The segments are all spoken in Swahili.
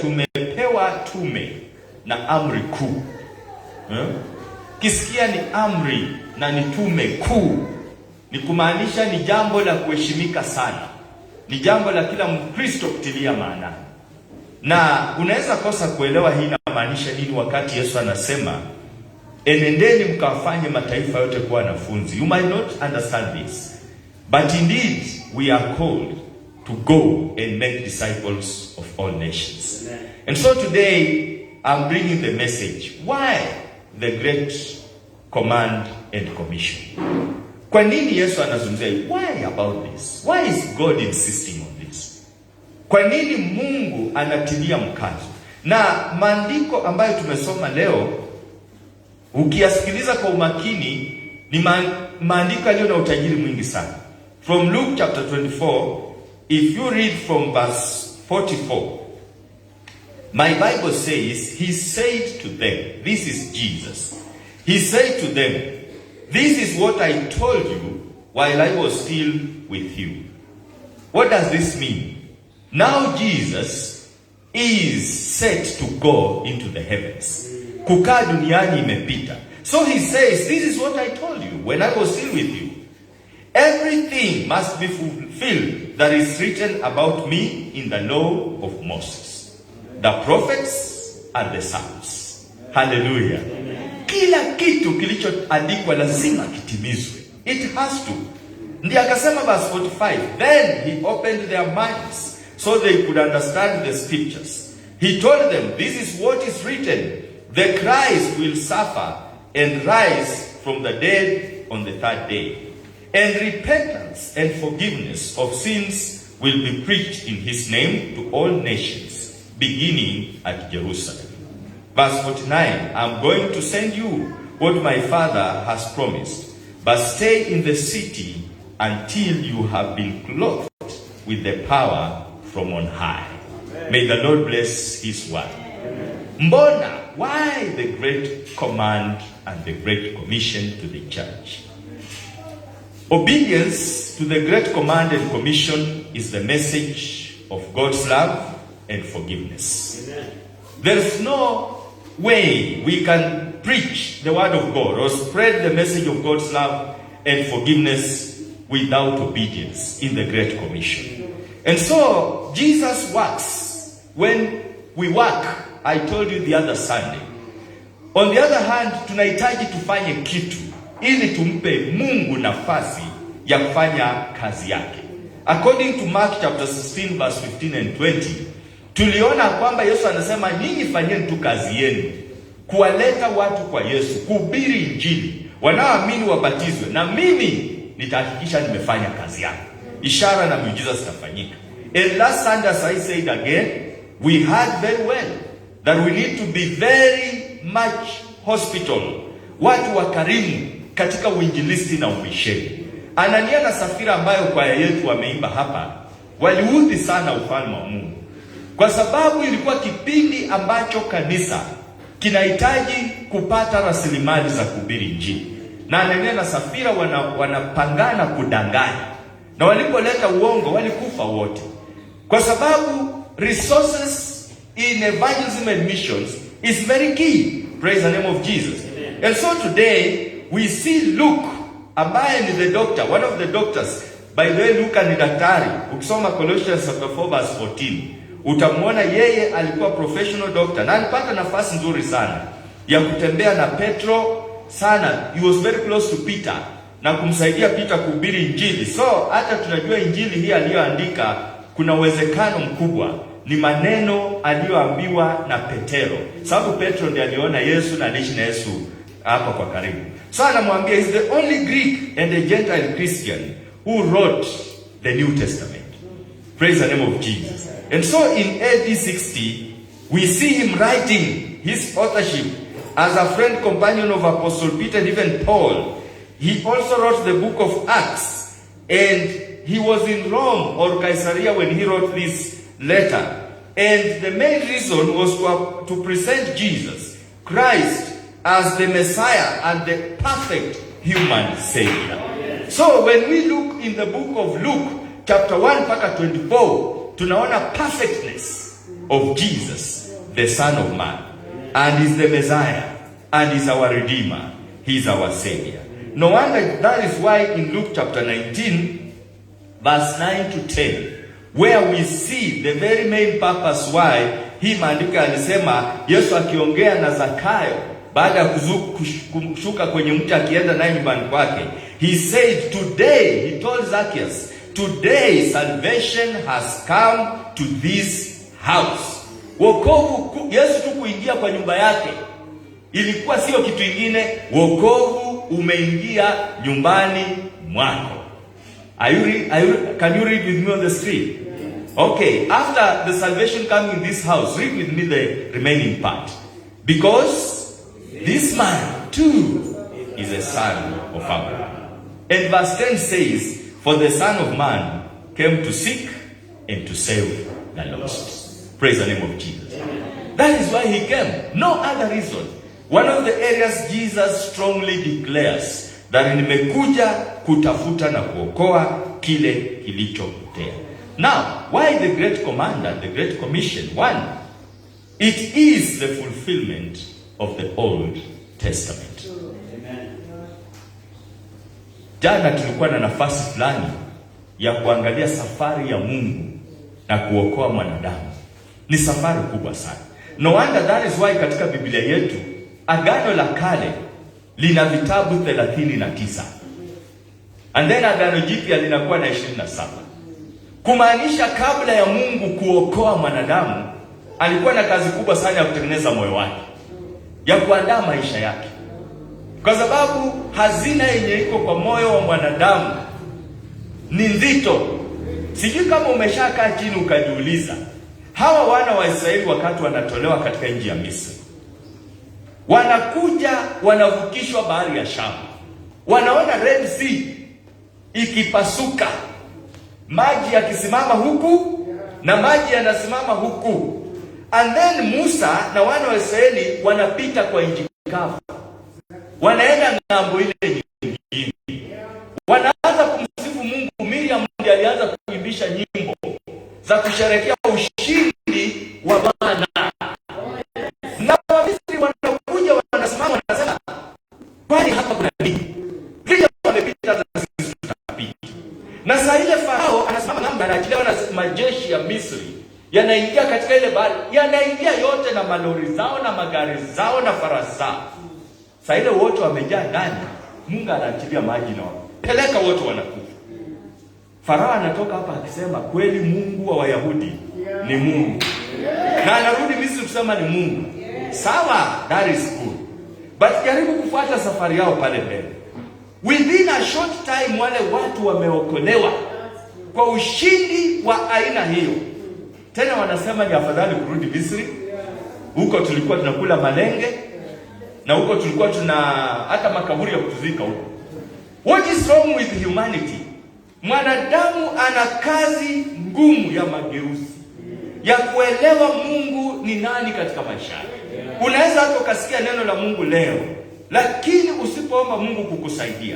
Tumepewa tume na amri kuu. Kisikia ni amri na ni tume kuu, ni kumaanisha ni jambo la kuheshimika sana, ni jambo la kila Mkristo kutilia maana. Na unaweza kosa kuelewa hii inamaanisha nini wakati Yesu anasema enendeni mkawafanye mataifa yote kuwa wanafunzi. You might not understand this, but indeed we are called to go and make disciples of all nations. Amen. And so today I'm bringing the message, why the great command and commission? Kwa nini Yesu anazungumzia? Why about this? Why is God insisting on this? Kwa nini Mungu anatilia mkazo? Na maandiko ambayo tumesoma leo ukiyasikiliza kwa umakini ni maandiko yaliyo na utajiri mwingi sana. From Luke chapter 24, if you read from verse 44, my Bible says, he said to them, this is Jesus. He said to them, this is what I told you while I was still with you. What does this mean? Now Jesus is set to go into the heavens. Kukaa duniani imepita. So he says, this is what I told you when I was still with you. Everything must be fulfilled that is written about me in the law of Moses, the prophets and the Psalms. Hallelujah. Kila kitu kilichoandikwa lazima kitimizwe. It has to. Ndiyo akasema verse 45, then he opened their minds so they could understand the scriptures. He told them, this is what is written, the Christ will suffer and rise from the dead on the third day. And repentance and forgiveness of sins will be preached in his name to all nations, beginning at Jerusalem. Verse 49, I'm going to send you what my Father has promised, but stay in the city until you have been clothed with the power from on high. Amen. May the Lord bless his word. Amen. Mbona, why the great command and the great commission to the church? Obedience to the great command and commission is the message of God's love and forgiveness. Amen. There is no way we can preach the word of God or spread the message of God's love and forgiveness without obedience in the great commission. And so Jesus works when we work. I told you the other Sunday. On the other hand, tunahitaji tufanye kitu ili tumpe Mungu nafasi ya kufanya kazi yake. According to Mark chapter 16 verse 15 and 20, tuliona kwamba Yesu anasema nyinyi fanyeni tu kazi yenu, kuwaleta watu kwa Yesu, kuhubiri injili, wanaoamini wabatizwe, na mimi nitahakikisha nimefanya kazi yangu. Ishara na miujiza zitafanyika. And last Sunday, as I said again, we heard very well that we need to be very much hospital, watu wakarimu katika uinjilisti na umisheni. Anania na Safira ambayo kwaya yetu wameimba hapa, waliudhi sana ufalme wa Mungu, kwa sababu ilikuwa kipindi ambacho kanisa kinahitaji kupata rasilimali za kuhubiri injili. Na Anania na Safira wanapangana kudanganya, na walipoleta uongo walikufa wote, kwa sababu resources in evangelism and missions is very key. Praise the name of Jesus. Amen. And so today we see Luke ambaye ni the doctor, one of the doctors. By the way, Luke ni daktari. Ukisoma Colossians chapter 4 verse 14, utamwona yeye alikuwa professional doctor na alipata nafasi nzuri sana ya kutembea na Petro sana. He was very close to Peter na kumsaidia Peter kuhubiri injili. So hata tunajua injili hii aliyoandika kuna uwezekano mkubwa ni maneno aliyoambiwa na Petero, sababu Petro ndiye aliona Yesu na aliishi na Yesu hapa kwa karibu. So anamwambia is the only Greek and a Gentile Christian who wrote the New Testament. Praise the name of Jesus. And so in AD 60 we see him writing his authorship as a friend companion of Apostle Peter and even Paul. He also wrote the book of Acts, and he was in Rome or Caesarea when he wrote this letter. And the main reason was to present Jesus Christ as the Messiah and the perfect human Savior. So when we look in the book of Luke chapter 1 mpaka 24, tunaona perfectness of Jesus, the Son of Man, and is the Messiah, and is our Redeemer. He is our Savior. No wonder that is why in Luke chapter 19, verse 9 to 10, where we see the very main purpose why hii maandiko alisema Yesu akiongea na Zakayo baada ya kushuka kwenye mti akienda naye nyumbani kwake. He said, today, he told Zacchaeus, today salvation has come to this house. Wokovu, Yesu tu kuingia kwa nyumba yake ilikuwa sio kitu kingine, wokovu umeingia nyumbani mwako. Can you read with me on the screen? Okay, after the salvation coming in this house, read with me the remaining part. Because this man too is a son of Abraham. And verse 10 says, for the Son of Man came to seek and to save the lost. Praise the name of Jesus. That is why he came. No other reason. One of the areas Jesus strongly declares that nimekuja kutafuta na kuokoa kile kilichopotea. Now, why the Great Command and the Great Commission? One, it is the fulfillment of the Old Testament. Amen. Jana tulikuwa na nafasi fulani ya kuangalia safari ya Mungu na kuokoa mwanadamu. Ni safari kubwa sana. No wonder that is why katika Biblia yetu Agano la Kale lina vitabu 39. And then Agano Jipya linakuwa na 27. Kumaanisha kabla ya Mungu kuokoa mwanadamu, alikuwa na kazi kubwa sana ya kutengeneza moyo wake, ya kuandaa maisha yake. Kwa sababu hazina yenye iko kwa moyo wa mwanadamu ni nzito. Sijui kama umeshakaa chini ukajiuliza, hawa wana wa Israeli wakati wanatolewa katika nchi ya Misri, wanakuja wanavukishwa bahari ya Shamu, wanaona Red Sea ikipasuka, maji yakisimama huku na maji yanasimama huku, and then Musa na wana wa Israeli wanapita kwa nchi kavu, wanaenda ng'ambo ile nyingine, wanaanza kumsifu Mungu. Miriam ndiye alianza kuimbisha nyimbo za kusherehekea ushindi wa Bwana, na Wamisri wanakuja wanasimama wanasema, kwani hapa kuna nini? Vile wamepita hata sisi tutapita. Na saa ile Farao anasimama ng'ambo, anaachilia na majeshi ya Misri yanaingia katika ile bahari, yanaingia yote na malori zao na magari zao na farasi zao. Saa ile wote wamejaa ndani, Mungu anaachilia maji na peleka wote wanakufa. Farao anatoka hapa akisema kweli Mungu wa Wayahudi ni Mungu. Na anarudi Misri kusema ni Mungu. Sawa, that is good. But jaribu kufuata safari yao pale mbele. Within a short time wale watu wameokolewa kwa ushindi wa aina hiyo. Tena wanasema ni afadhali kurudi Misri. Huko tulikuwa tunakula malenge na huko tulikuwa tuna hata makaburi ya kutuzika huko. What is wrong with humanity? Mwanadamu ana kazi ngumu ya mageuzi, ya kuelewa Mungu ni nani katika maisha yake. Unaweza hata ukasikia neno la Mungu leo, lakini usipoomba Mungu kukusaidia,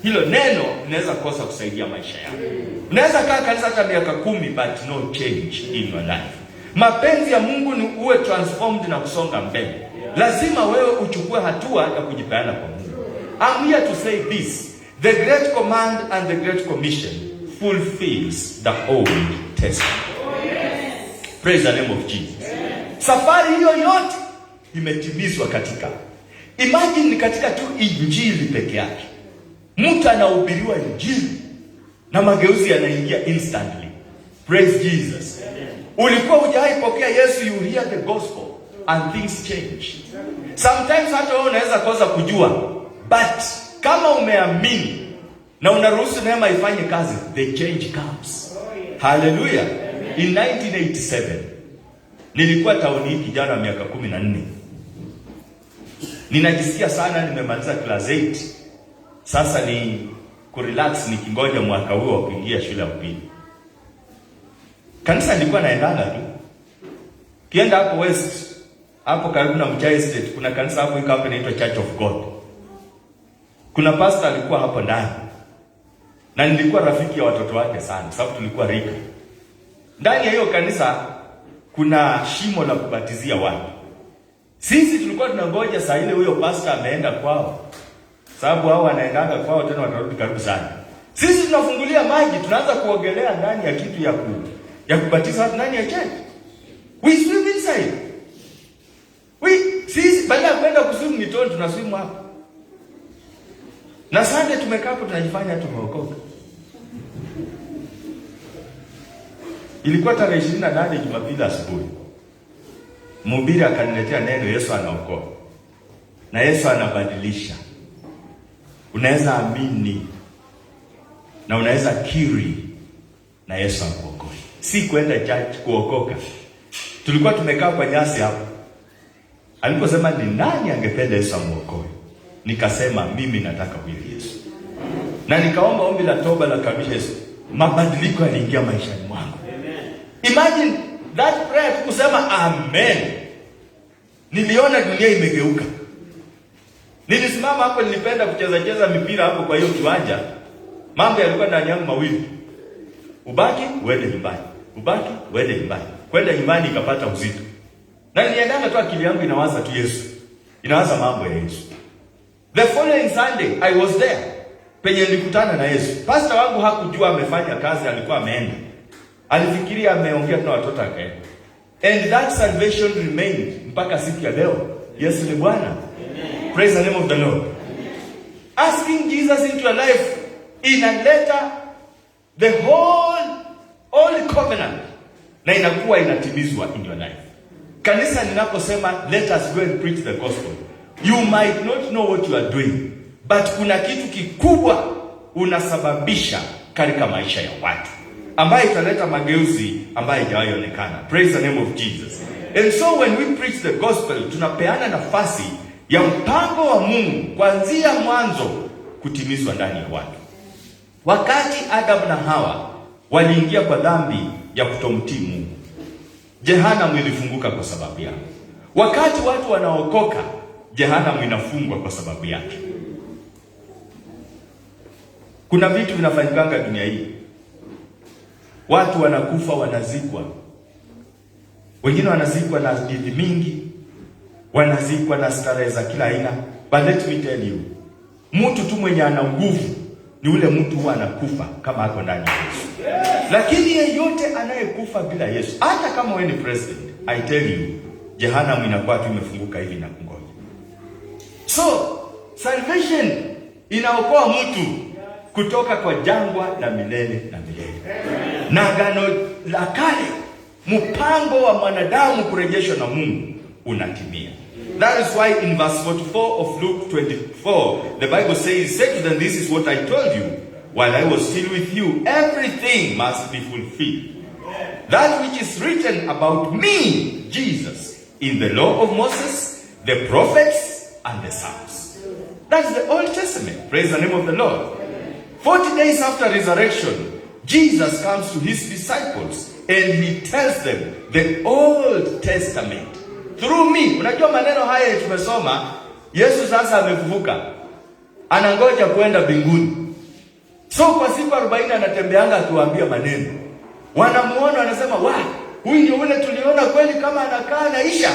hilo neno linaweza kosa kusaidia maisha yako. Unaweza kaa kanisa hata miaka 10 but no change in your life. Mapenzi ya Mungu ni uwe transformed na kusonga mbele. Lazima wewe uchukue hatua ya kujipeana kwa Mungu. I'm here to say this. The Great Command and the Great Commission fulfills the Old Testament. Praise the name of Jesus. Safari hiyo yote imetimizwa katika, imagine ni katika tu injili peke yake. Mtu anahubiriwa injili na mageuzi yanaingia instantly. Praise Jesus. Ulikuwa hujawahi pokea Yesu, you hear the gospel and things change. Sometimes hata wewe unaweza kosa kujua, but kama umeamini na unaruhusu neema ifanye kazi, the change comes. Hallelujah. In 1987 nilikuwa tauni hii kijana wa miaka 14. Ninajisikia sana nimemaliza class 8. Sasa ni kurelax nikingoja mwaka huo wa kuingia shule ya upili. Kanisa nilikuwa naendanga tu. Kienda hapo West, hapo karibu na Mchai Estate, kuna kanisa hapo iko hapo inaitwa Church of God. Kuna pastor alikuwa hapo ndani. Na nilikuwa rafiki ya watoto wake sana, sababu tulikuwa rika. Ndani ya hiyo kanisa kuna shimo la kubatizia watu. Sisi tulikuwa tunangoja saa ile huyo pastor ameenda kwao, sababu hao wanaendanga kwao tena watarudi karibu sana. Sisi tunafungulia maji, tunaanza kuogelea ndani ya kitu ya kubatiza watu ndani ya church. We swim inside. Sisi baada ya kwenda kuswim mitoni tunaswim hapo. Na Sunday tumekaa hapo tunajifanya tumeokoka. Ilikuwa tarehe 28 Jumapili asubuhi. Mhubiri akaniletea neno, Yesu anaokoa. Na Yesu anabadilisha. Unaweza amini na unaweza kiri na Yesu akuokoe. Si kwenda church kuokoka. Tulikuwa tumekaa kwa nyasi hapo. Aliposema ni nani angependa Yesu amuokoe? Nikasema mimi nataka huyo Yesu. Na nikaomba ombi la toba la kabisa Yesu. Mabadiliko yaliingia maishani mwangu. Imagine that prayer, kusema amen. Niliona dunia imegeuka. Nilisimama hapo, nilipenda kucheza mipira hapo kwa hiyo kiwanja. Mambo yalikuwa ndani yangu mawili. Ubaki uende nyumbani. Ubaki uende nyumbani. Kwenda nyumbani ikapata uzito. Na niliendana tu, akili yangu inawaza tu Yesu. Inawaza mambo ya Yesu. The following Sunday I was there. Penye nilikutana na Yesu. Pastor wangu hakujua amefanya kazi, alikuwa ameenda. Alifikiria ameongea na watoto akaenda. And that salvation remained mpaka siku ya leo. Yesu ni Bwana. Praise the name of the Lord. Asking Jesus into your life inaleta the whole covenant na inakuwa inatimizwa in your life. Kanisa ninaposema let us go and preach the gospel, you might not know what you are doing, but kuna kitu kikubwa unasababisha katika maisha ya watu ambayo italeta mageuzi ambayo haijawahi onekana. Praise the name of Jesus. And so when we preach the gospel, tunapeana nafasi ya mpango wa Mungu kuanzia mwanzo kutimizwa ndani ya watu. Wakati Adam na Hawa waliingia kwa dhambi ya kutomtii Mungu, Jehanamu ilifunguka kwa sababu yake. Wakati watu wanaokoka, Jehanamu inafungwa kwa sababu yake. Kuna vitu vinafanyikanga dunia hii. Watu wanakufa, wanazikwa. Wengine wanazikwa na dini mingi, wanazikwa na starehe za kila aina. But let me tell you, mtu tu mwenye ana nguvu ni ule mtu huwa anakufa kama ako ndani ya Yesu. Lakini yeyote anayekufa bila Yesu, hata kama wewe ni president, I tell you, Jehanamu inakuwa tu imefunguka hivi na kungoja. So, salvation inaokoa mtu kutoka kwa jangwa la milele na milele. Na agano la kale, mpango wa mwanadamu kurejeshwa na Mungu unatimia. That is why in verse 44 of Luke 24, the Bible says, "Say to them, this is what I told you while I was still with you. Everything must be fulfilled. That which is written about me, Jesus, in the law of Moses, the prophets, and the Psalms." That's the Old Testament. Praise the name of the Lord. 40 days after resurrection, Jesus comes to his disciples and he tells them the Old Testament through me. Unajua maneno haya tumesoma, Yesu sasa amefufuka, anangoja kwenda mbinguni. So kwa siku 40 anatembeanga akiwaambia maneno. Wanamuona wanasema, huyu ndio ule tuliona kweli kama anakaa naisha.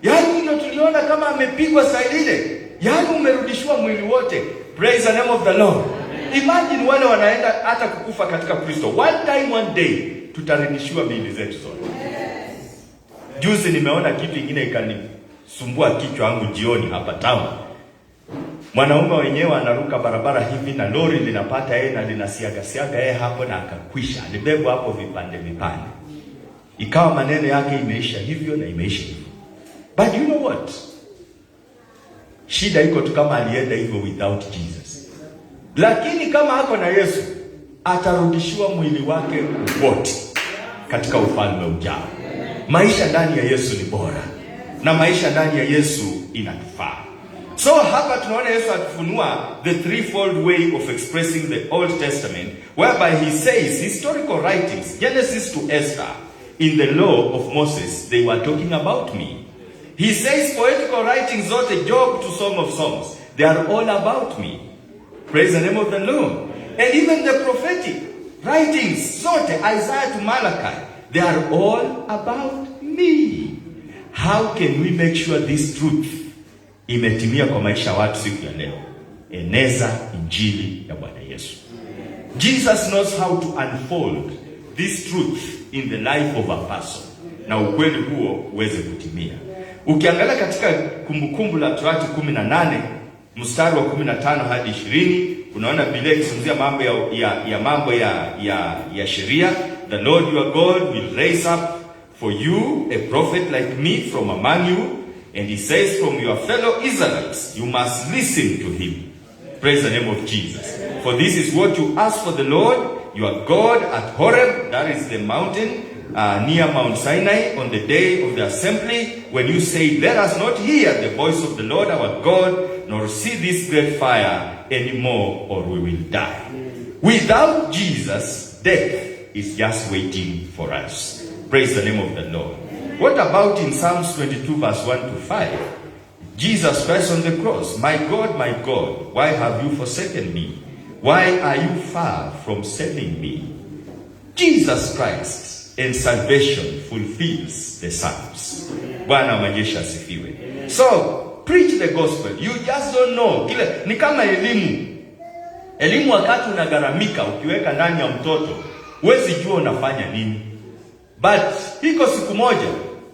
Yaani ndio tuliona kama amepigwa saa ile. Yaani umerudishwa mwili wote. Praise the name of the Lord. Imagine wale wanaenda hata kukufa katika Kristo. One day tutarudishiwa miili zetu zote. Juzi nimeona kitu kingine ikanisumbua kichwa wangu jioni hapa town. Mwanaume wenyewe anaruka barabara hivi na lori linapata yeye na linasiaga yeye hapo na akakwisha. Alibebwa hapo vipande. Ikawa maneno yake imeisha hivyo na imeisha hivyo. But you know what? Shida iko tu kama alienda hivyo without Jesus. Lakini kama hako na Yesu, atarudishiwa mwili wake wote katika ufalme ujao. Maisha ndani ya Yesu ni bora. Na maisha ndani ya Yesu inatufaa. So hapa tunaona Yesu akifunua the threefold way of expressing the Old Testament, whereby he says historical writings, Genesis to Esther, in the law of Moses, they were talking about me. He says poetical writings zote, Job to Song of Songs, they are all about me. Praise the name of the Lord. And even the prophetic writings zote, Isaiah to Malachi, they are all about me. me. How can we make sure this truth imetimia kwa maisha ya watu siku ya leo? Eneza injili ya Bwana Yesu. Jesus knows how to unfold this truth in the life of a person, na ukweli huo uweze kutimia. Ukiangalia katika Kumbukumbu la Torati 18 mstari wa 15 hadi 20, unaona Biblia ikizungumzia mambo ya sheria. The Lord your God will raise up for you a prophet like me from among you, and he says, from your fellow Israelites you must listen to him. Praise the name of Jesus. For this is what you ask for the Lord your God at Horeb, that is the mountain near Mount Sinai, on the day of the assembly, when you say, let us not hear the voice of the Lord our God, nor see this great fire anymore, or we will die. Without Jesus, death is just waiting for us. Praise the name of the Lord. What about in Psalms 22 verse 1 to 5? Jesus Christ on the cross, my God, why have you forsaken me? Why are you far from saving me? Jesus Christ and salvation fulfills the Psalms. Bwana majeshi asifiwe. So, preach the gospel. You just don't know. Kile ni kama elimu. Elimu wakati unagaramika ukiweka ndani ya mtoto, huwezi jua unafanya nini. But hiko siku moja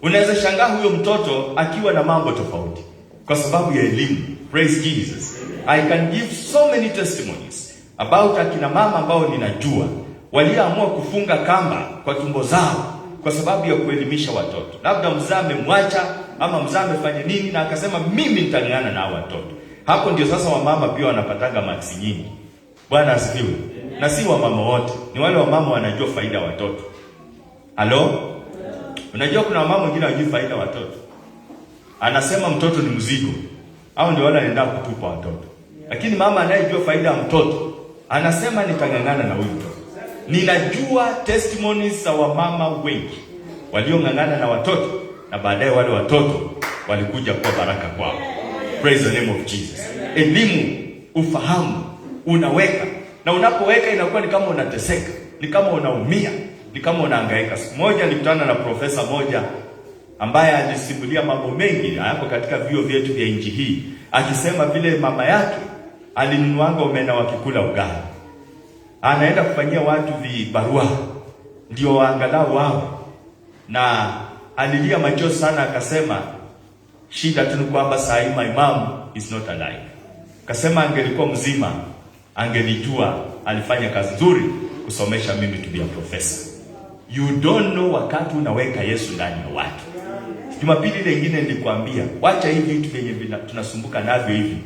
unaweza shangaa huyo mtoto akiwa na mambo tofauti kwa sababu ya elimu. Praise Jesus. I can give so many testimonies about akina mama ambao ninajua waliamua kufunga kamba kwa tumbo zao kwa sababu ya kuelimisha watoto. Labda mzaa amemwacha ama mzaa amefanya nini na akasema mimi nitangana na watoto. Hapo ndio sasa wamama pia wanapatanga maksi nyingi. Bwana asifiwe. Na si wamama wote, ni wale wamama wanajua faida ya watoto. Halo? Unajua kuna wamama wengine hawajui faida ya watoto. Anasema mtoto ni mzigo. Au ndio wale wanaenda kutupa watoto. Lakini mama anayejua faida ya mtoto anasema nitangangana na huyu mtoto. Ninajua testimonies za wamama wengi waliongangana na watoto na baadaye wale watoto walikuja kuwa baraka kwao. Praise the name of Jesus. Elimu, ufahamu, unaweka. Na unapoweka inakuwa ni kama unateseka, ni kama unaumia, ni kama unahangaika. Siku moja nilikutana na profesa moja ambaye alisimulia mambo mengi hapo katika vyuo vyetu vya nchi hii, akisema vile mama yake alinunuanga omena wakikula ugali. Anaenda kufanyia watu vibarua ndio waangalau wao, na alilia machozi sana, akasema shida tu ni kwamba saa hii my mom is not alive. Akasema angelikuwa mzima angelijua alifanya kazi nzuri kusomesha mimi to be a professor. You don't know wakati unaweka Yesu ndani ya watu. Jumapili ile nyingine nilikwambia wacha hivi vitu vyenye tunasumbuka navyo hivi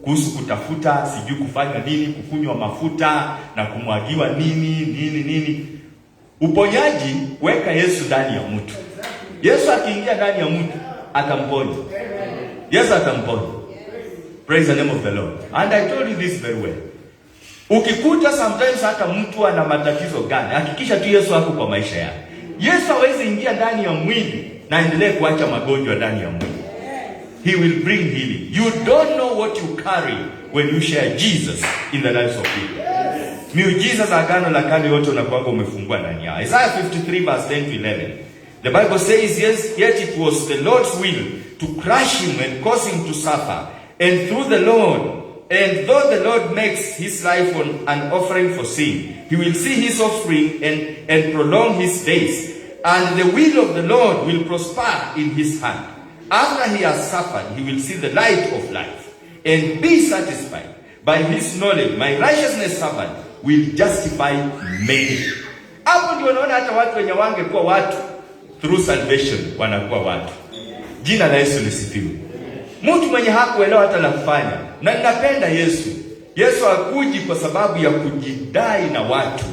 kuhusu kutafuta sijui kufanya nini, kukunywa mafuta na kumwagiwa nini. Uponyaji, weka Yesu ndani ya mtu. Yesu akiingia ndani ya mtu atamponya. Yesu atamponya. Praise the name of the Lord. And I told you this very well. Ukikuta sometimes hata mtu ana matatizo gani, hakikisha tu Yesu ako kwa maisha yake. Yesu hawezi ingia ndani ya mwili na endelee kuacha magonjwa ndani ya mwili. He will bring healing. You don't know what you carry when you share Jesus in the lives of people. Miujiza za agano la kale yote unakuanga umefungua ndani yao. Isaiah 53 verse 10 to 11. The Bible says, yes, yet it was the Lord's will to crush him and cause him to suffer. And through the Lord, and though the Lord makes his life an offering for sin, he will see his offspring and prolong his days. And the will of the Lord will prosper in his hand. After he has suffered, he will see the light of life and be satisfied. By his knowledge, my righteousness servant will justify many. Hapo ndio unaona hata watu wenye wangekuwa watu through salvation wanakuwa watu. Jina la Yesu lisifiwe. Mtu mwenye hakuelewa hata la kufanya. Na ninapenda Yesu. Yesu hakuji kwa sababu ya kujidai na watu,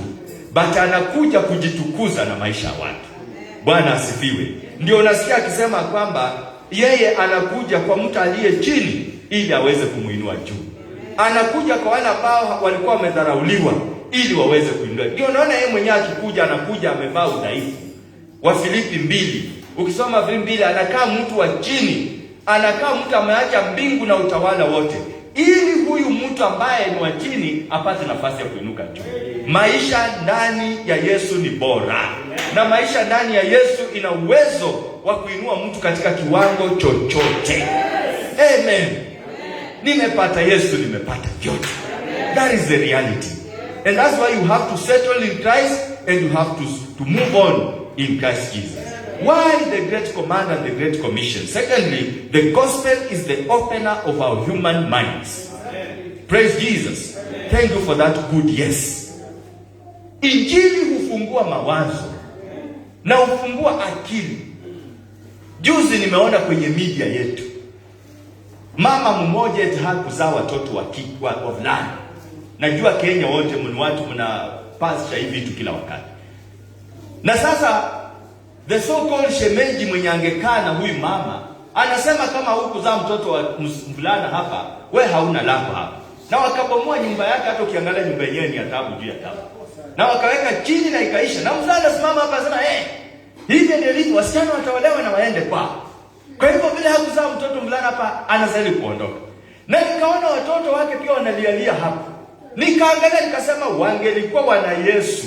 but anakuja kujitukuza na maisha ya watu. Bwana asifiwe. Ndio unasikia akisema kwamba yeye anakuja kwa mtu aliye chini ili aweze kumuinua juu. Anakuja kwa wale ambao walikuwa wamedharauliwa ili waweze kuinua. Ndio unaona yeye mwenyewe akikuja anakuja amevaa udhaifu. Wafilipi 2. Ukisoma Filipi 2 anakaa mtu wa chini, anakaa mtu ameacha mbingu na utawala wote ili huyu mtu ambaye ni wa chini apate nafasi ya kuinuka juu. Maisha ndani ya Yesu ni bora, na maisha ndani ya Yesu ina uwezo wa kuinua mtu katika kiwango chochote. Amen. Nimepata Yesu, nimepata vyote. That is the reality. And that's why you have to settle in Christ and you have to move on in Christ Jesus. Why the Great Command and the Great Commission? Secondly, the gospel is the opener of our human minds. Praise Jesus. Thank you for that good yes. Injili hufungua mawazo na hufungua akili. Juzi nimeona kwenye media yetu, mama mmoja eti hakuzaa watoto wa wavulana. Najua Kenya wote watu mnapasha hivi vitu kila wakati. Na sasa the so called shemeji mwenye angekaa na huyu mama anasema kama hukuzaa mtoto wa mvulana hapa, we hauna lako hapa. Na wakabomoa nyumba yake, hata ukiangalia nyumba yenyewe ni ya taabu juu ya taabu. Na wakaweka chini na ikaisha. Na mvulana simama hapa anasema hivi ndio ilivyo, wasichana wataolewa na waende kwao. Kwa hivyo vile hakuzaa mtoto mvulana hapa, anastahili kuondoka. Na nikaona watoto wake pia wanalialia hapa. Nikaangalia nikasema wangelikuwa wana Yesu.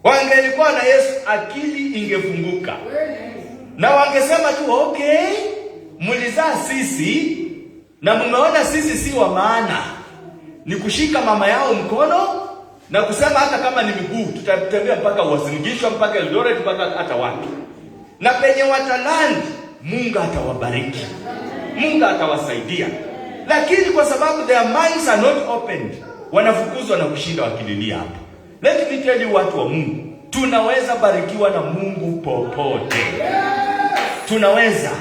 Wangelikuwa na Yesu, akili ingefunguka. Na wangesema tu okay, mlizaa sisi na mmeona sisi si wa maana. Ni kushika mama yao mkono na kusema hata kama ni miguu tutatembea mpaka Uasin-Gishu, mpaka Eldoret, mpaka hata wapi. Na penye watalandi, Mungu atawabariki. Mungu atawasaidia. Lakini kwa sababu their minds are not opened, wanafukuzwa na kushinda wakililia hapa. Let me tell you, watu wa Mungu, tunaweza barikiwa na Mungu popote. Tunaweza.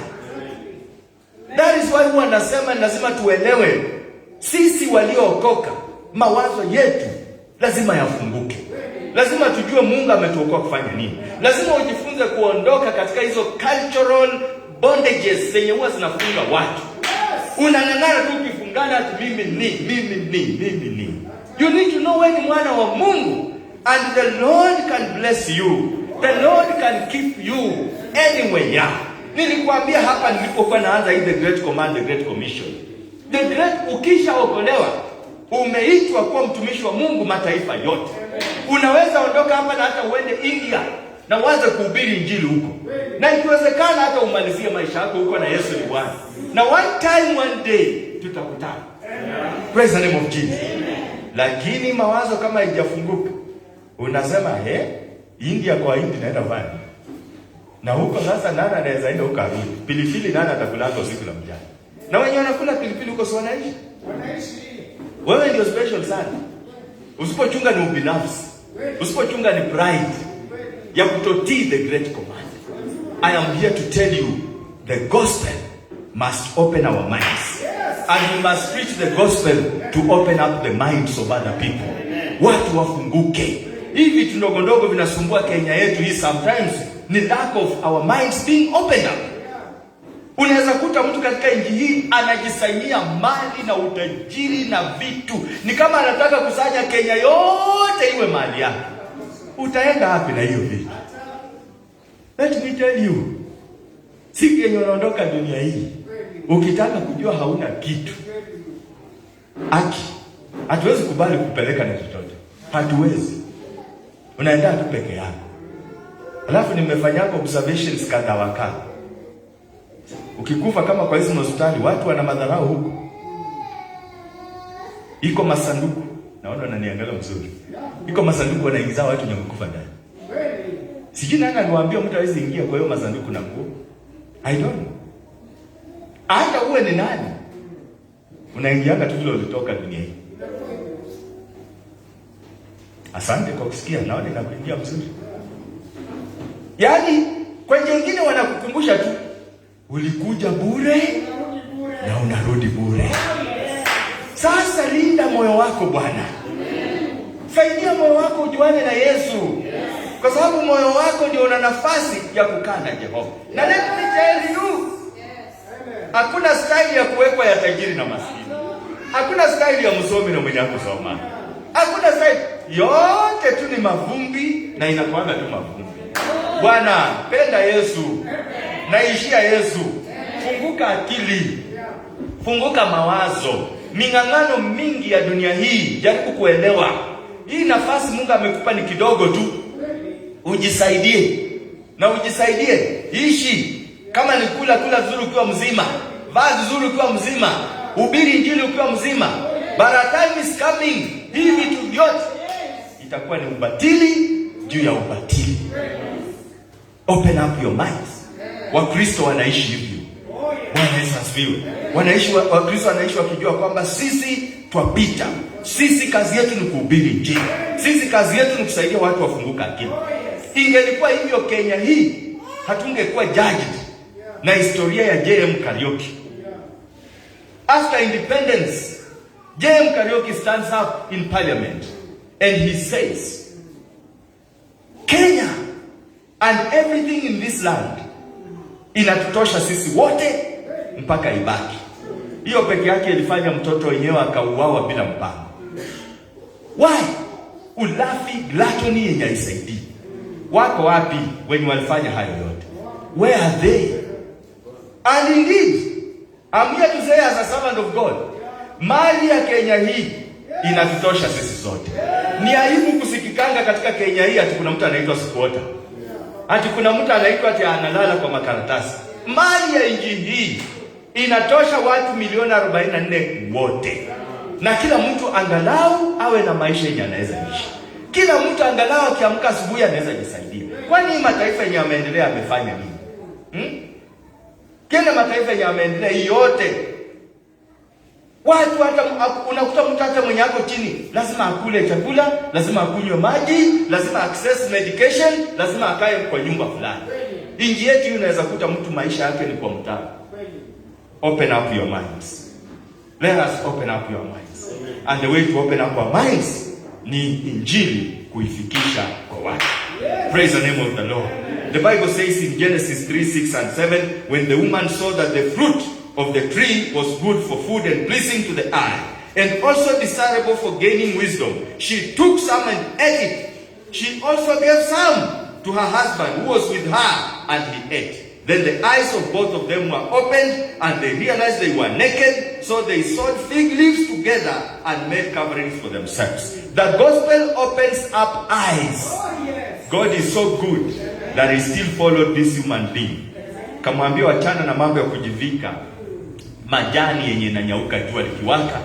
That is why huwa nasema lazima tuelewe, sisi waliookoka, mawazo yetu lazima yafunguke. Lazima tujue Mungu ametuokoa kufanya nini. Lazima ujifunze kuondoka katika hizo cultural bondages zenye huwa zinafunga watu. Unang'ang'ana tu ukifungana ati mimi ni. You need to know wewe ni mwana wa Mungu, and the Lord can bless you. The Lord can keep you anywhere. Nilikwambia hapa nilipokuwa naanza hii the Great Command, the Great Commission. The Great, ukishaokolewa umeitwa kuwa mtumishi wa Mungu mataifa yote. Unaweza ondoka hapa na hata uende India na uanze kuhubiri injili huko. Na ikiwezekana hata umalizie maisha yako huko na Yesu ni Bwana. Na one day tutakutana. Praise the name of Jesus. Lakini mawazo kama haijafunguka, unasema India kwa India naenda wapi? Na huko sasa nani anaweza enda huko arudi? Pilipili nani atakulanga usiku na mchana? Na wenye wanakula pilipili huko si wanaishi? Wewe ndio special sana. Usipochunga ni ubinafsi. Usipochunga ni pride ya kutotii the Great Command. I am here to tell you, the gospel must open our minds. And we must preach the gospel to open up the minds of other people. Watu wafunguke. Hivi vitu ndogo ndogo vinasumbua Kenya yetu hii sometimes ni lack of our minds being opened up. Unaweza kuta mtu katika nchi hii anajisainia mali na utajiri na vitu. Ni kama anataka kusanya Kenya yote iwe mali yake. Utaenda wapi na hiyo vitu? Let me tell you, siku yenye unaondoka dunia hii, ukitaka kujua hauna kitu, hatuwezi kubali kupeleka na chochote. Hatuwezi. Unaenda tu peke yako. Alafu nimefanya observations kadha wakati. Ukikufa kama kwa hizo hospitali, watu wana madharau huko. Iko masanduku. Naona unaniangalia mzuri. Iko masanduku wanaingiza watu wenye kufa ndani. Sijui nani aliwaambia mtu hawezi ingia kwa hiyo masanduku na nguo. I don't know. Hata uwe ni nani, unaingianga tu vile ulitoka dunia hii. Asante kwa kusikia, naona ninakuingia mzuri. Yaani kwa njia nyingine wanakukumbusha tu ulikuja bure na unarudi bure. Sasa linda moyo wako Bwana. Saidia moyo wako ujuane na Yesu. Kwa sababu moyo wako ndio una nafasi ya kukaa na Jehova. Na let me tell you, hakuna style ya kuwekwa ya tajiri na maskini. Hakuna style ya msomi na mwenye kusoma. Hakuna style. Yote tu ni mavumbi na inakuanga tu mavumbi. Bwana, penda Yesu. Naishia Yesu. Funguka akili. Funguka mawazo. Ming'ang'ano mingi ya dunia hii, jaribu kuelewa. Hii nafasi Mungu amekupa ni kidogo tu. Ujisaidie. Na ujisaidie. Ishi. Kama ni kula vizuri ukiwa mzima. Vaa vizuri ukiwa mzima. Hubiri injili ukiwa mzima. But a time is coming. Hii vitu vyote itakuwa ni ubatili juu ya ubatili. Open up your minds. Wakristo wanaishi hivyo. Bwana Yesu asifiwe. Wakristo wanaishi wakijua kwamba sisi twapita. Sisi kazi yetu ni kuhubiri injili. Sisi kazi yetu ni kusaidia watu wafunguka akili. Ingelikuwa hivyo Kenya hii, hatungekuwa judged na historia ya J.M. Kariuki. After independence, J.M. Kariuki stands up in parliament and he says, Kenya and everything in this land inatutosha sisi wote mpaka ibaki. Hiyo peke yake ilifanya mtoto wenyewe akauawa bila mpango. Why? Ulafi, gluttony yenye haisaidii. Wako wapi wenye walifanya hayo yote? Where are they? And indeed, I'm here to say as a servant of God, mali ya Kenya hii inatutosha sisi zote. Ni aibu kusikikanga katika Kenya hii ati kuna mtu anaitwa squatter. Ati kuna mtu anaitwa ati analala kwa makaratasi. Mali ya nchi hii inatosha watu milioni 44 wote. Na kila mtu angalau awe na maisha yenye anaweza ishi. Kila mtu angalau akiamka asubuhi anaweza jisaidia. Kwani mataifa yenye yameendelea yamefanya nini? Kila mataifa yenye yameendelea yote, watu hata unakuta mtu hata mwenye ako chini lazima akule chakula, lazima akunywe maji, lazima access medication, lazima akae kwa nyumba fulani. Inji yetu unaweza kuta mtu maisha yake ni kwa mtaa. Open up your minds. Let us open up your minds. And the way to open up our minds ni injili kuifikisha kwa watu. Praise the name of the Lord. The Bible says in Genesis 3:6 and 7, when the woman saw that the fruit of the tree was good for food and pleasing to the eye, and also desirable for gaining wisdom, she took some and ate it. She also gave some to her husband who was with her, and he ate. Then the eyes of both of them were opened, and they realized they were naked, so they sewed fig leaves together and made coverings for themselves. The gospel opens up eyes. God is so good that he still followed this human being. Kamwambia wachana na mambo ya kujivika majani yenye inanyauka jua likiwaka.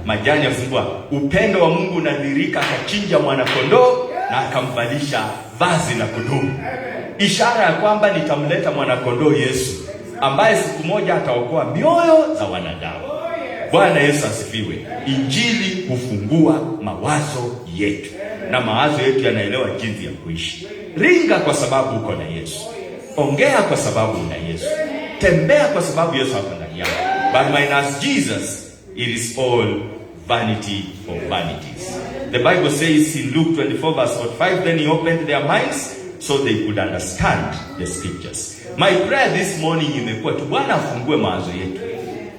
Majani yafungua. Upendo wa Mungu unadhirika, akachinja mwana kondoo na akamvalisha vazi la kudumu. Ishara ya kwamba nitamleta mwana kondoo Yesu, ambaye siku moja ataokoa mioyo za wanadamu. Bwana Yesu asifiwe. Injili hufungua mawazo yetu, na mawazo yetu yanaelewa jinsi ya kuishi. Ringa kwa sababu uko na Yesu. Ongea kwa sababu una Yesu. Tembea kwa sababu Yesu ako ndani yako. But minus Jesus, it is all vanity of vanities. The Bible says in Luke 24 verse 45, then he opened their minds so they could understand the scriptures. My prayer this morning imekuwa tu Bwana afungue mawazo yetu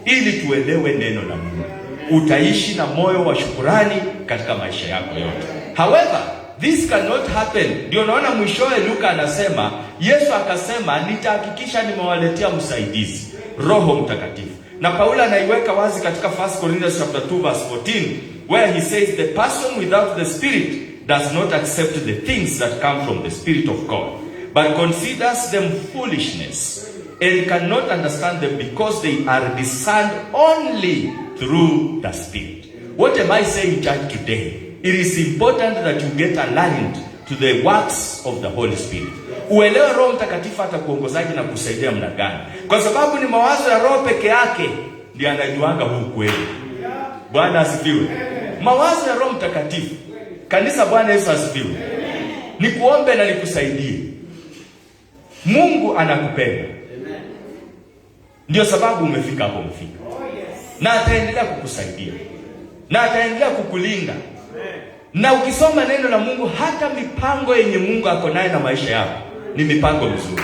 ili tuelewe neno la Mungu. Utaishi na moyo wa shukrani katika maisha yako yote. However, this cannot happen. Ndio naona mwishowe Luka anasema, Yesu akasema nitahakikisha nimewaletea msaidizi, Roho Mtakatifu. Na Paulo anaiweka wazi katika 1 Corinthians chapter 2 verse 14, where he says the person without the Spirit does not accept the things that come from the Spirit of God, but considers them foolishness and cannot understand them because they are discerned only through the Spirit. What am I saying, church, today? It is important that you get aligned to the works of the Holy Spirit. Uelewe Roho Mtakatifu atakuongozaje na kusaidia mna gani. Kwa sababu ni mawazo ya Roho peke yake ndiye anajuanga huu kweli. Bwana asifiwe. Mawazo ya Roho Mtakatifu. Kanisa, Bwana Yesu asifiwe. Nikuombe na nikusaidie. Mungu anakupenda. Ndio sababu umefika hapo umefika. Na ataendelea kukusaidia. Na ataendelea kukulinda. Na ukisoma neno la Mungu, hata mipango yenye Mungu ako nayo na maisha yako ni mipango mizuri.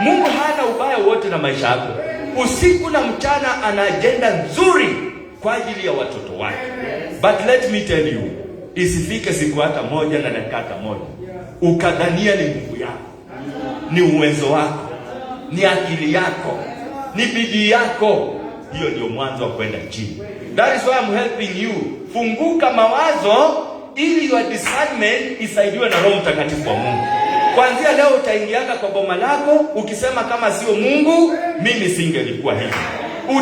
Mungu hana ubaya wote na maisha yako. Usiku na mchana ana agenda nzuri kwa ajili ya watoto wake. But let me tell you, isifike siku hata moja na dakika hata moja ukadhania ni nguvu yako, ni uwezo wako, ni akili yako, ni bidii yako hiyo ndio mwanzo wa kwenda chini. That is why I'm helping you. Funguka mawazo ili your discernment isaidiwe na Roho Mtakatifu wa Mungu. Kuanzia leo utaingianga kwa boma lako ukisema kama sio Mungu mimi singelikuwa hivi.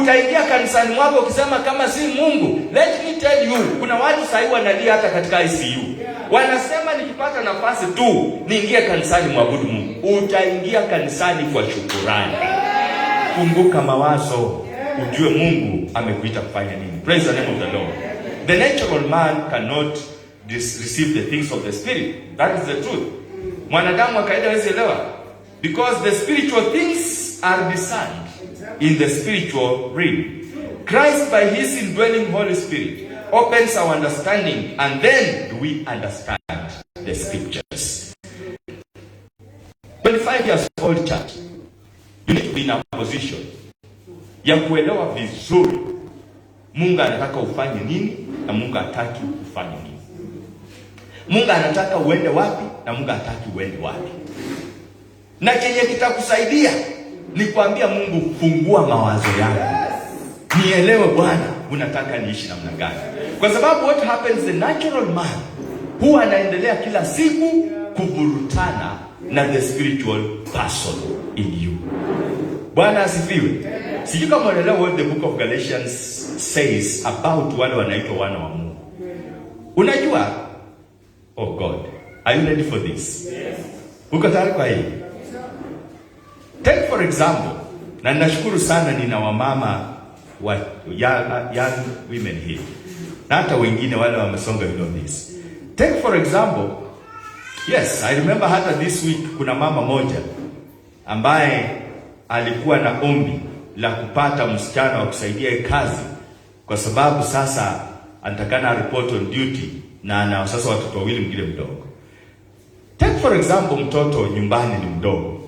Utaingia kanisani mwako ukisema kama si Mungu. Let me tell you, kuna watu sasa wanalia hata katika ICU. Wanasema nikipata nafasi tu niingie kanisani mwabudu Mungu. Utaingia kanisani kwa shukrani. Funguka mawazo, ujue Mungu amekuita kufanya nini. Praise the name of the Lord. The natural man cannot receive the things of the spirit. That is the truth. Mwanadamu akaida hawezi elewa, because the spiritual things are discerned in the spiritual realm. Christ by his indwelling Holy Spirit opens our understanding, and then do we understand the scriptures. 25 years old church, you need to be in a position ya kuelewa vizuri Mungu anataka ufanye nini na Mungu hataki ufanye nini. Mungu anataka uende wapi na Mungu hataki uende wapi. Na chenye kitakusaidia ni kuambia Mungu, fungua mawazo yangu, nielewe Bwana unataka niishi namna gani. Kwa sababu what happens, the natural man huwa anaendelea kila siku kuvurutana na the spiritual person in you. Bwana asifiwe. Sijui kama unaelewa what the book of Galatians says about wale wanaitwa wana wa Mungu. Unajua, oh God, are you ready for this? Yes. Uko tayari kwa hii? Take for example, na ninashukuru sana nina wamama wa young women here. Na hata wengine wale wamesonga, you know this. Take for example, yes, I remember hata this week kuna mama moja ambaye alikuwa na ombi la kupata msichana wa kusaidia kazi, kwa sababu sasa anatakana report on duty na ana sasa watoto wawili, mwingine mdogo. Take for example, mtoto nyumbani ni mdogo.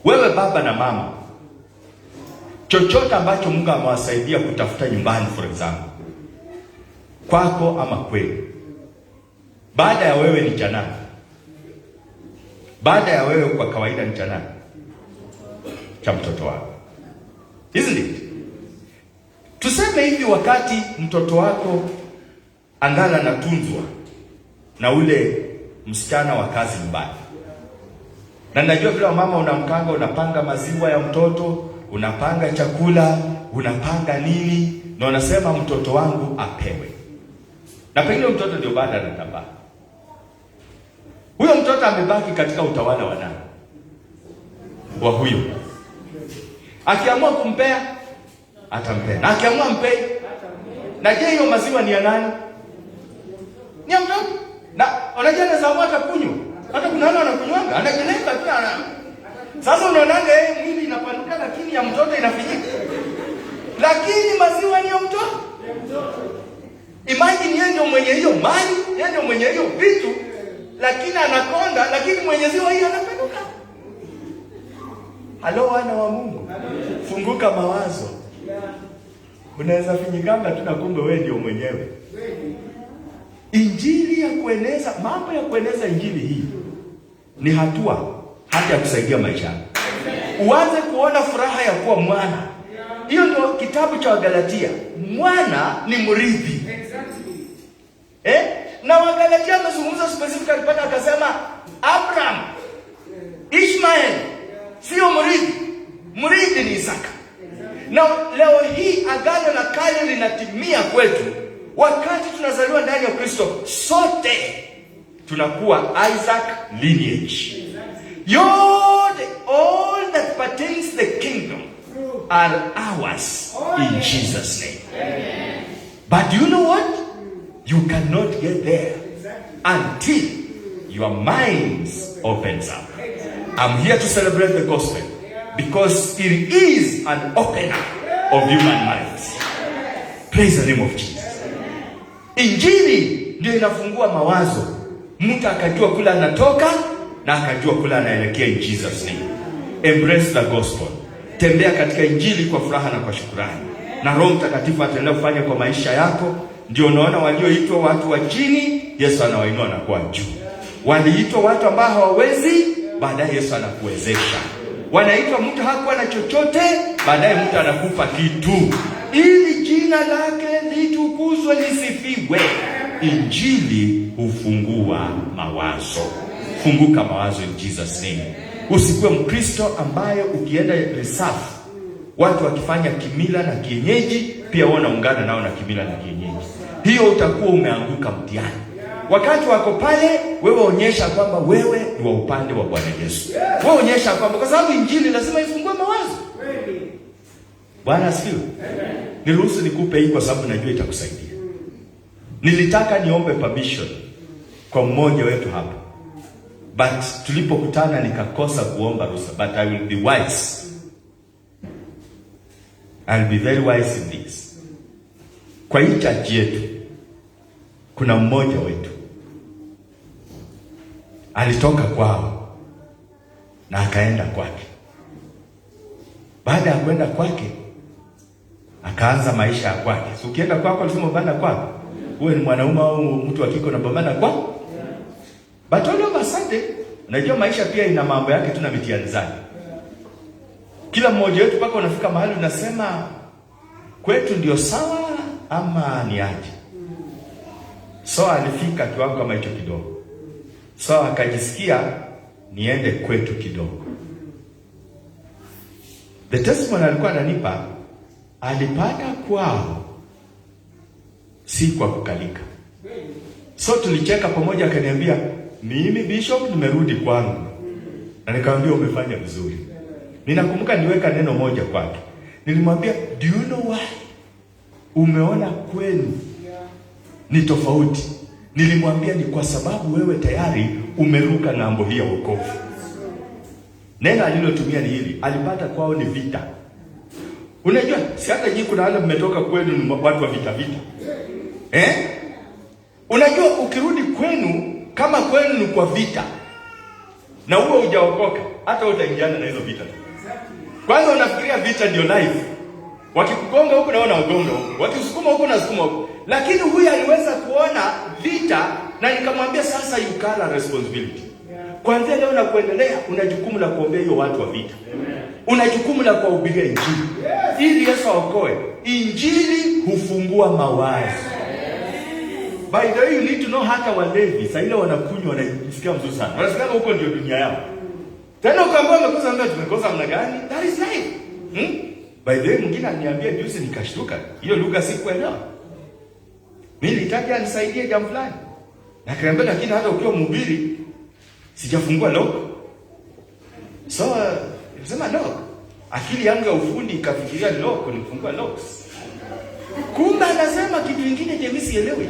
Wewe baba na mama, chochote ambacho Mungu amewasaidia kutafuta nyumbani, for example, kwako ama kweli, baada ya wewe ni janani. Baada ya wewe kwa kawaida ni janani cha mtoto wako, isn't it? Tuseme hivi, wakati mtoto wako angala natunzwa na ule msichana wa kazi nyumbani, na najua vile mama unamkanga, unapanga maziwa ya mtoto, unapanga chakula, unapanga nini, na unasema mtoto wangu apewe, na pengine mtoto ndio baada anatambaa. Huyo mtoto amebaki katika utawala wa nani? Wa huyo. Akiamua kumpea atampea, na akiamua mpei. Na je, hiyo maziwa ni ya nani? Ni ya mtoto. Na unajua na zamu atakunywa. Hata kuna wale wanakunywanga, anajeleka tu ana. Sasa unaonanga yeye mwili inapanuka, lakini ya mtoto inafinyika. Lakini maziwa ni ya mtoto. Imagine yeye ndio mwenye hiyo mali, yeye ndio mwenye hiyo vitu, lakini anakonda, lakini mwenye ziwa hiyo anapanuka. Halo wana wa Mungu. Funguka mawazo. Unaweza finyikanga tu na kumbe wewe ndio mwenyewe. Injili ya kueneza, mambo ya kueneza injili hii ni hatua hata ya kusaidia maisha. Uanze kuona furaha ya kuwa mwana. Hiyo ndio kitabu cha Wagalatia. Mwana ni mrithi. Na Wagalatia wamezungumza specifically pale akasema Abraham, Ishmael sio mrithi. Mrithi ni Isaka. Na leo hii agano la kale linatimia kwetu. Wakati tunazaliwa ndani ya Kristo, sote tunakuwa Isaac lineage. Yote, all that pertains the kingdom are ours in Jesus' name. But you know what? You cannot get there until your minds opens up. I'm here to celebrate the gospel because it is an opener of human minds. Praise the name of Jesus. Injili ndio inafungua mawazo. Mtu akajua kula anatoka na akajua kula anaelekea in Jesus name. Embrace the gospel. Tembea katika injili kwa furaha na kwa shukrani. Na Roho Mtakatifu ataendelea kufanya kwa maisha yako. Ndio unaona walioitwa watu wa chini, Yesu anawainua na kuwa juu. Waliitwa watu ambao hawawezi, baadaye Yesu anakuwezesha. Wanaitwa mtu hakuwa na chochote, baadaye mtu anakupa kitu ili jina lake litukuzwe, lisifiwe. Injili hufungua mawazo. Funguka mawazo in Jesus name. Usikuwe Mkristo ambaye ukienda reserve watu wakifanya kimila na kienyeji pia wewe unaungana nao na kimila na kienyeji. Hiyo utakuwa umeanguka mtihani. Wakati wako pale, wewe onyesha kwamba wewe ni wa upande wa Bwana Yesu. Wewe onyesha kwamba, kwa sababu injili lazima ifungue mawazo. Bwana asifiwe. Niruhusu nikupe hii kwa sababu najua itakusaidia. Nilitaka niombe permission kwa mmoja wetu hapa, but tulipokutana nikakosa kuomba ruhusa. But I will be wise. I'll be very wise in this. Kwa hii church yetu kuna mmoja wetu alitoka kwao na akaenda kwake. Baada ya kwenda kwake akaanza maisha ya kwake. So ukienda kwako lazima ubana kwako. Uwe ni mwanaume au mtu wa kike unapambana kwako. But all of a sudden, unajua maisha pia ina mambo yake, tuna mitihani zake. Kila mmoja wetu mpaka unafika mahali unasema kwetu ndio sawa ama ni aje? So alifika kiwango kama hicho kidogo. So akajisikia niende kwetu kidogo. The testimony alikuwa ananipa, alipata kwao si kwa kukalika. So tulicheka pamoja, akaniambia mimi Bishop nimerudi kwangu. Na nikamwambia umefanya vizuri. Ninakumbuka niweka neno moja kwake. Nilimwambia, do you know why umeona kwenu ni tofauti? Nilimwambia ni kwa sababu wewe tayari umeruka ng'ambo hii ya wokovu. Neno alilotumia ni hili, alipata kwao ni vita. Unajua, si hata nyinyi kuna wale mmetoka kwenu ni watu wa vita. Unajua ukirudi kwenu, kama kwenu ni kwa vita na huo hujaokoka, hata utaingiana na hizo vita. Kwanza unafikiria vita ndio life. Wakikugonga huko na unagonga huko, wakisukuma huko na sukuma huko. Lakini huyu aliweza kuona vita, na nikamwambia sasa you carry responsibility. Kuanzia leo na kuendelea una jukumu la kuombea hiyo watu wa vita. Una jukumu la kuhubiria injili. Ili Yesu aokoe. Injili hufungua mawazo. By the way, you need to know hata walevi sasa ile wanakunywa wanasikia mzuri sana. Wanasikia huko ndio dunia yao. Tena ukaambia umekosa mna tumekosa mna gani? That is life. By the way, mwingine aliniambia juzi nikashtuka. Hiyo lugha sikuelewa. Mimi nilitaka anisaidie jambo fulani. Na kaambia lakini hata ukiwa mhubiri sijafungua lock. So, nilisema lock. Akili yangu ya ufundi ikafikiria lock ni kufungua locks. Kumbe anasema kitu kingine je, mimi sielewi.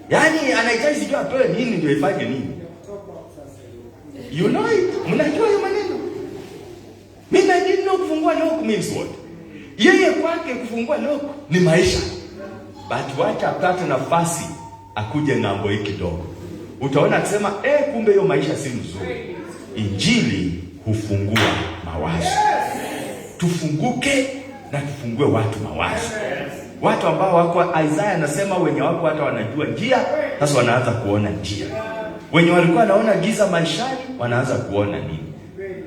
Yaani anahitaji sijui apewe nini ndio ifanye nini. You know it. Mnajua hiyo maneno. Mimi najua kufungua lock means what? Yeye kwake kufungua lock ni maisha. But wacha apate nafasi akuje ng'ambo hii kidogo. Utaona akisema kumbe hiyo maisha si mzuri. Injili hufungua mawazo. Tufunguke na tufungue watu mawazo. Watu ambao wako, Isaiah anasema wenye wako hata wanajua njia, sasa wanaanza kuona njia. Wenye walikuwa wanaona giza maishani, wanaanza kuona nini?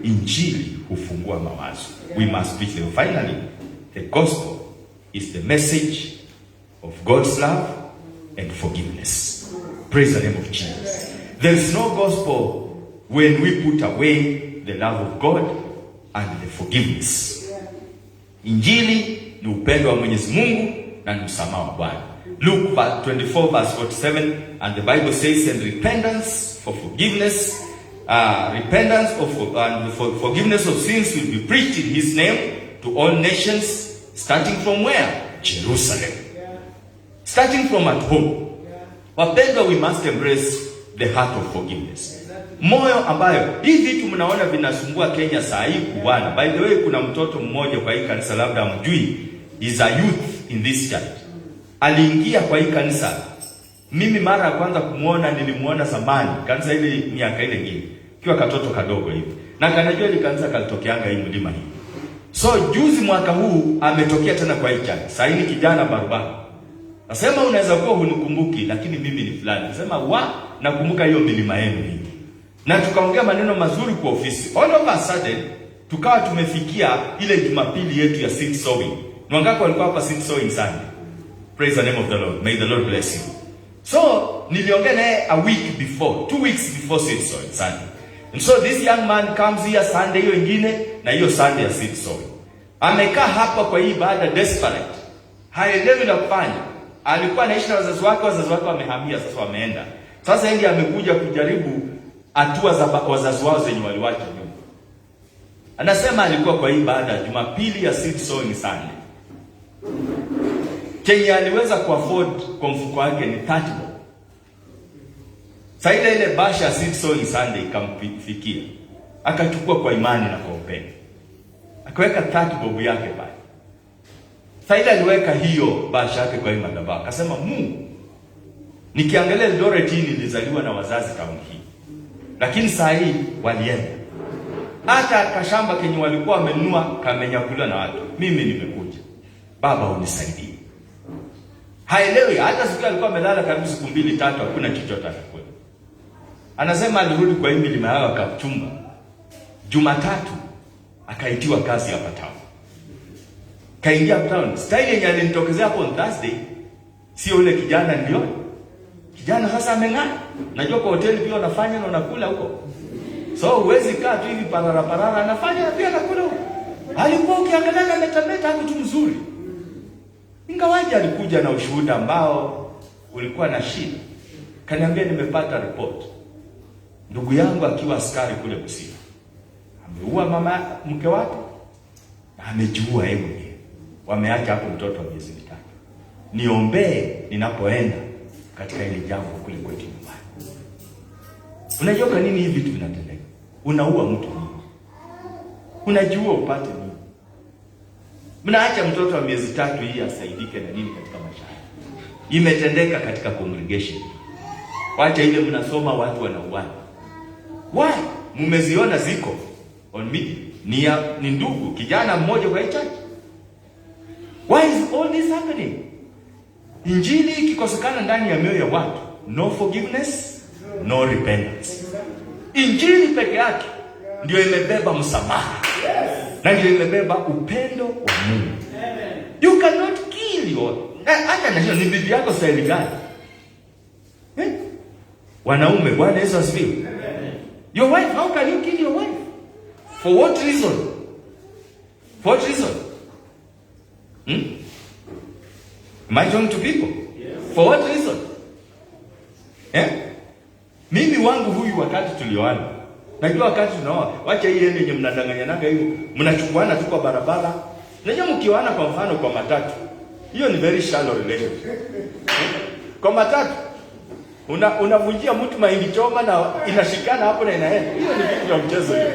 Injili hufungua mawazo. We must preach them. Finally, the gospel is the message of God's love and forgiveness. Praise the name of Jesus. There is no gospel when we put away the love of God and the forgiveness. Injili ni upendo wa Mwenyezi Mungu na ni msamaha wa Bwana. Luke 24 verse 47, and the Bible says, and repentance for forgiveness, forgiveness of sins will be preached in his name to all nations, starting from where? Jerusalem. Starting from at home. Wapendwa, we must embrace the heart of forgiveness. Moyo ambayo hii vitu mnaona vinasumbua Kenya saa hii kuwana. By the way, kuna mtoto mmoja kwa hii kanisa labda mjui, is a youth in this church. Aliingia kwa hii kanisa. Mimi mara ya kwanza kumuona nilimuona zamani, kanisa ile miaka ile nyingi. Kiwa katoto kadogo hivi. Na kanajua ile kanisa kalitokeanga hii mlima hii. So juzi mwaka huu ametokea tena kwa hii church. Sasa ni kijana barabara. Nasema unaweza kuwa hunikumbuki lakini mimi ni fulani. Nasema nakumbuka hiyo milima yenu hii. na tukaongea maneno mazuri kwa ofisi. All of a sudden tukawa tumefikia ile Jumapili yetu ya seed sowing. Ni wangapi walikuwa hapa seed sowing Sunday? Praise the name of the Lord. May the Lord bless you. So niliongea naye a week before, 2 weeks before seed sowing Sunday. And so this young man comes here Sunday hiyo ingine na hiyo Sunday ya seed sowing. Amekaa hapa kwa hii ibada desperate. Haelewi la kufanya. Alikuwa anaishi na wazazi wake wamehamia, sasa wameenda. Sasa yeye amekuja kujaribu hatua za wazazi wao zenye waliwacha nyuma. Anasema alikuwa kwa hii ibada Jumapili ya seed sowing Sunday. Kenye aliweza kuafford kwa mfuko wake ni 30 bob. Sasa ile basha ya seed sowing Sunday ikamfikia. Akachukua kwa imani na kwa upendo. Akaweka 30 bob yake pale. Sasa aliweka hiyo basha yake kwa madhabahu. Akasema, Mungu, nikiangalia Eldoret hii nilizaliwa na wazazi tauni hii. Lakini saa hii walienda. Hata kashamba kenye walikuwa wamenunua kamenyakuliwa na watu. Mimi nimekuja. Baba unisaidie. Haelewi, hata siku alikuwa amelala karibu siku 2-3 hakuna chochote akakula. Anasema alirudi kwa hii milima yao akachumba. Jumatatu akaitiwa kazi hapa town. Kaingia town. Style yenye alinitokezea hapo on Thursday sio ule kijana ndio. Kijana sasa ameng'aa. Najua kwa hoteli pia wanafanya na unakula huko. So huwezi kaa tu hivi parara anafanya na pia anakula huko. Alikuwa ukiangalia ametameta hapo tu mzuri. Ingawaje alikuja na ushuhuda ambao ulikuwa na shida. Kaniambia nimepata report. Ndugu yangu akiwa askari kule Busia. Ameua mama mke wake na amejiua yeye mwenyewe. Wameacha hapo mtoto wa miezi 3. Niombee ninapoenda katika ile jambo kule kwetu nyumbani. Unajua kwa nini hivi vitu vinatendeka? Unaua mtu nini? Unajua upate nini? Mnaacha mtoto wa miezi 3 hii asaidike na nini katika maisha yake? Imetendeka katika congregation. Wacha ile mnasoma watu wanauana. Why? Mmeziona ziko on media. Ni ndugu kijana mmoja kwa church. Why is all this happening? Injili ikikosekana ndani ya mioyo ya watu, no forgiveness, no repentance. Injili peke yake ndio imebeba msamaha. Na ndio imebeba upendo wa Mungu. You cannot kill your hata na hiyo ni bibi yako style gani? Wanaume, Bwana Yesu asifiwe. Your wife, how can you kill your wife? For what reason? For what reason? Am I talking to people? Yes. For what reason? Mimi wangu huyu wakati tulioana. Najua wakati tunaoa, wacha hii yenye mnadanganyanaga hiyo, mnachukuana tu kwa barabara. Unajua mkioana kwa mfano kwa matatu. Hiyo ni very shallow relationship. Kwa matatu unavunjia mtu mahindi choma na inashikana hapo na inaenda. Hiyo ni kitu cha mchezo hiyo.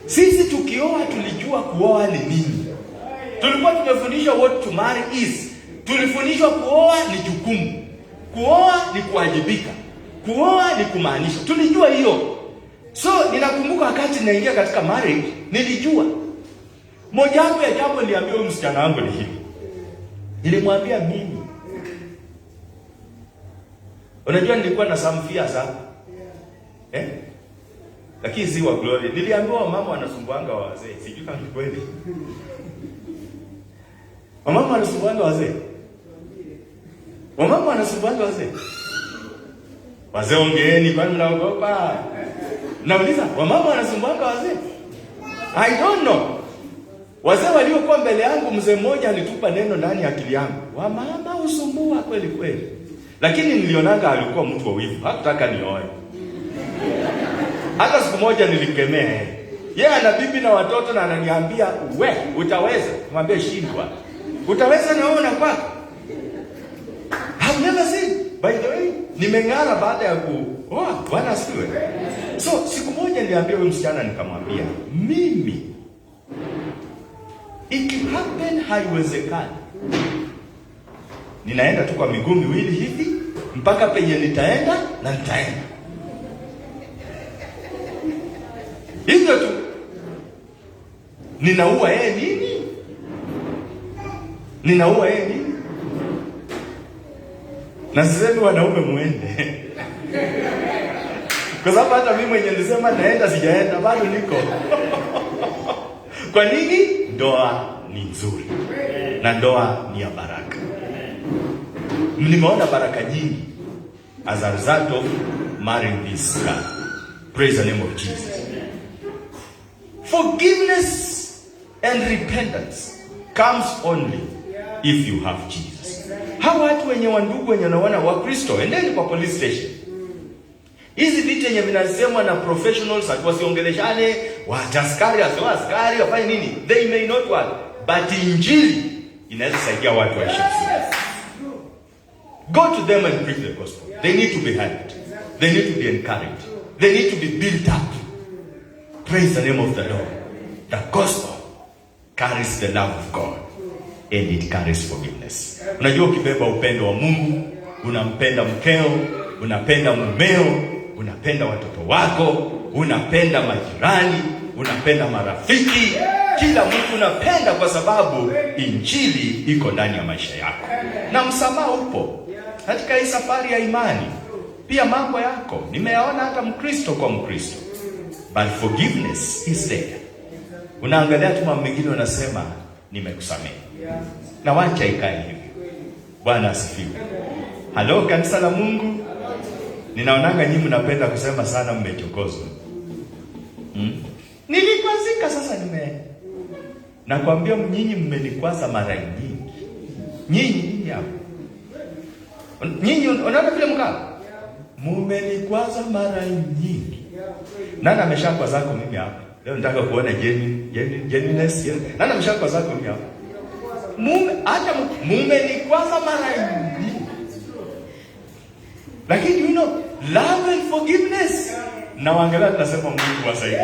Sisi tukioa tulijua kuoa ni nini. Tulikuwa tumefundishwa what to marry is. Tulifundishwa kuoa ni jukumu. Kuoa ni kuwajibika. Kuoa ni kumaanisha. Tulijua hiyo. So ninakumbuka wakati naingia katika marriage, nilijua. Mojawapo ya jambo niliambia huyu msichana wangu ni hili. Nilimwambia mimi. Unajua nilikuwa na some fears sana. Lakini si wa glory. Niliambiwa mama wanasumbuanga wazee. Sijui kama ni kweli. Wamama wanasumbuanga wazee. Wamama wanasumbuanga wazee. Wazee ongeeni kwani mnaogopa? Nauliza, wamama wanasumbuanga wazee? I don't know. Wazee waliokuwa mbele yangu, mzee mmoja alitupa neno ndani ya akili yangu. Wamama usumbua kweli kweli. Lakini nilionanga alikuwa mtu wa wivu. Hakutaka nioe. Hata siku moja nilikemea. Yeye ana bibi na watoto na ananiambia, "We, utaweza?" Mwambie shindwa. Utaweza na wewe unakwako? I've never seen. By the way, nimeng'ara baada ya Bwana asifiwe. So, siku moja niliambia huyu msichana nikamwambia, "Mimi ikihappen haiwezekani. Ninaenda tu kwa miguu miwili hivi mpaka penye nitaenda na nitaenda." Hivyo tu. Ninaua yeye nini? Ninaua yeye nini? Na sisi wanaume muende. Kwa sababu hata mimi mwenyewe nilisema naenda sijaenda bado niko. Kwa nini? Ndoa ni nzuri. Na ndoa ni ya baraka. Nimeona baraka nyingi as a result of marrying this guy. Praise the name of Jesus. Forgiveness and repentance comes only if you have Jesus. Hawa watu wenye wandugu wenye wanaona wa Kristo, endeni kwa police station. Hizi vitu yenye vinasemwa na professionals wasiongeleshane, waaskari askari wafanye nini? They may not work, but injili inaweza saidia watu waishi. Go to them and preach the gospel. They need to be helped. They need to be encouraged. They need to be built up. Praise the name of the Lord. The gospel carries the love of God and it carries forgiveness. Unajua ukibeba upendo wa Mungu, unampenda mkeo, unapenda mumeo, unapenda watoto wako, unapenda majirani, unapenda marafiki, kila mtu unapenda kwa sababu injili iko ndani ya maisha yako. Na msamaha upo. Katika hii safari ya imani, pia mambo yako nimeyaona hata Mkristo kwa Mkristo. But forgiveness is there. Unaangalia tu mambo mengine unasema nimekusamehe. Na wacha ikae hivi. Bwana asifiwe. Halo kanisa la Mungu. Ninaonanga nyinyi mnapenda kusema sana mmechokozwa. Nilikwazika sasa nakwambia nyinyi mmenikwaza mara nyingi. Nyinyi hapo. Nyinyi unaona vile mkaa? Mumenikwaza mara nyingi. Nani ameshakwa zako mimi hapa? Leo nataka kuona genuineness. Nani ameshakwa zako mimi hapa? Mumenikwaza mara nyingi. Lakini you know, love and forgiveness. Na waangalia tunasema Mungu wasaidie.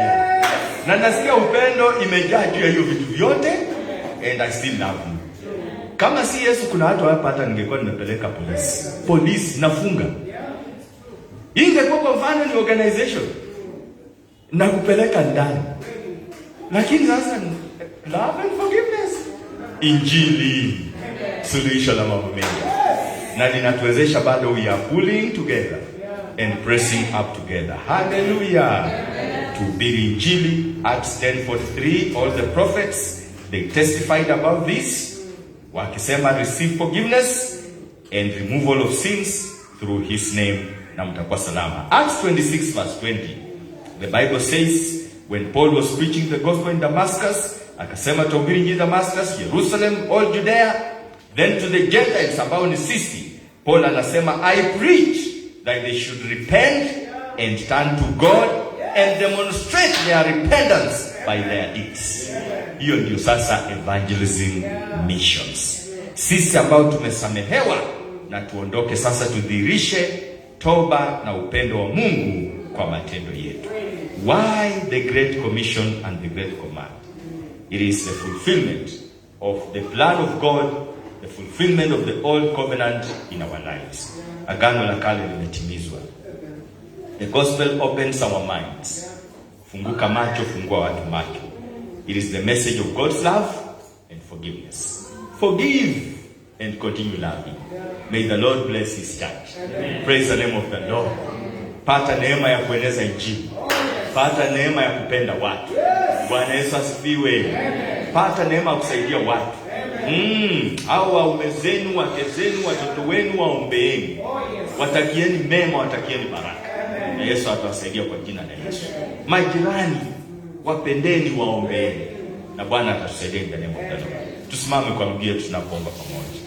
Na nasikia upendo imejaa juu ya hiyo vitu vyote, and I still love you. Kama si Yesu kuna watu hapa hata ningekuwa nimepeleka polisi nafunga. Ingekuwa kwa mfano ni organization na kupeleka ndani. Lakini sasa love and forgiveness. Injili suluhisho la mambo mengi. Na linatuwezesha bado we are pulling together and pressing up together. Hallelujah. To be injili. Acts 10:43, all the prophets they testified about this. Wakisema receive forgiveness and removal of sins through his name, na mtakuwa salama. Acts 26:20. The Bible says when Paul was preaching the gospel in Damascus, akasema tuhubiri in Damascus, Jerusalem, all Judea, then to the Gentiles ambao ni sisi. Paul anasema I preach that they should repent and turn to God and demonstrate their repentance by their deeds. Hiyo ndio sasa evangelism missions. Sisi ambao tumesamehewa na tuondoke sasa tudhihirishe toba na upendo wa Mungu kwa matendo yetu. Why the Great Commission and the Great Command? It is the fulfillment of the plan of God, the fulfillment of the old covenant in our lives. Agano la kale limetimizwa. The gospel opens our minds. Funguka macho, fungua watu macho. It is the message of God's love and forgiveness. Forgive and continue loving. May the Lord bless his church. Amen. Praise the name of the Lord. Pata neema ya kueneza injili. Pata neema ya kupenda watu. Bwana Yesu asifiwe. Pata neema ya kusaidia watu. Hao waume zenu, wake zenu, watoto wenu waombeeni. Watakieni mema, watakieni baraka. Na Yesu atawasaidia kwa jina la Yesu. Majirani wapendeni, waombeeni. Na Bwana atatusaidia ndani ya Mungu. Tusimame kwa miguu yetu tunapoomba pamoja.